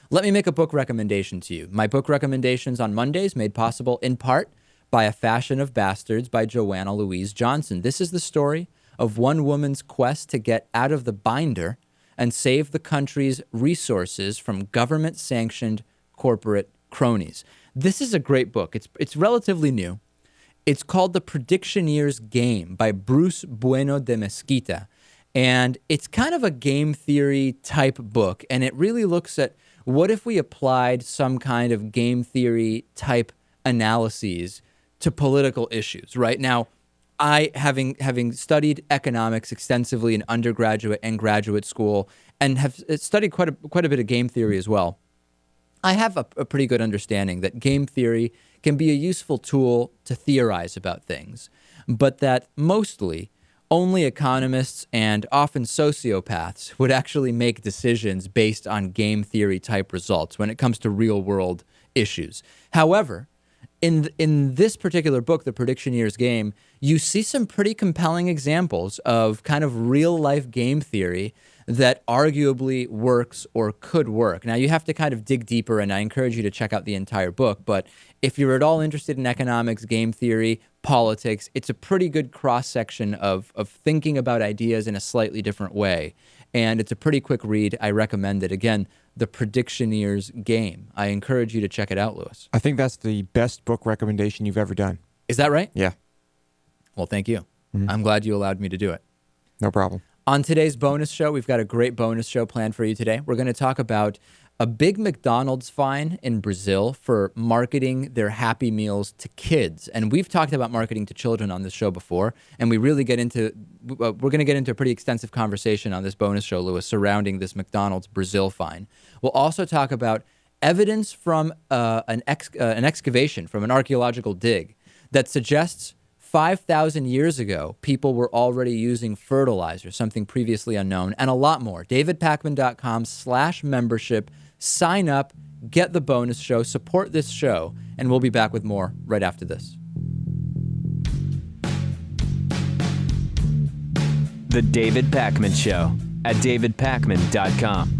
let me make a book recommendation to you. My book recommendations on Mondays made possible in part by A Fashion of Bastards by Joanna Louise Johnson. This is the story of one woman's quest to get out of the binder and save the country's resources from government-sanctioned corporate cronies. This is a great book. It's relatively new. It's called The Predictioneer's Game by Bruce Bueno de Mesquita. And it's kind of a game theory type book. And it really looks at what if we applied some kind of game theory type analyses to political issues, right? Now, I, having studied economics extensively in undergraduate and graduate school and have studied quite a bit of game theory as well, I have a pretty good understanding that game theory can be a useful tool to theorize about things, but that mostly only economists and often sociopaths would actually make decisions based on game theory type results when it comes to real world issues. However, in this particular book, The Predictioneer's Game, you see some pretty compelling examples of kind of real life game theory that arguably works or could work. Now, you have to kind of dig deeper, and I encourage you to check out the entire book. But if you're at all interested in economics, game theory, politics, it's a pretty good cross-section of thinking about ideas in a slightly different way. And it's a pretty quick read. I recommend it. Again, The Predictioneer's Game. I encourage you to check it out, Lewis. I think that's the best book recommendation you've ever done. Is that right? Yeah. Well, thank you. I'm glad you allowed me to do it. No problem. On today's bonus show, we've got a great bonus show planned for you today. We're going to talk about a big McDonald's fine in Brazil for marketing their Happy Meals to kids. And we've talked about marketing to children on this show before, and we really we're going to get into a pretty extensive conversation on this bonus show, Lewis, surrounding this McDonald's Brazil fine. We'll also talk about evidence from an excavation, from an archaeological dig, that suggests 5,000 years ago, people were already using fertilizer, something previously unknown, and a lot more. DavidPakman.com/membership. Sign up, get the bonus show, support this show, and we'll be back with more right after this. The David Pakman Show at DavidPakman.com.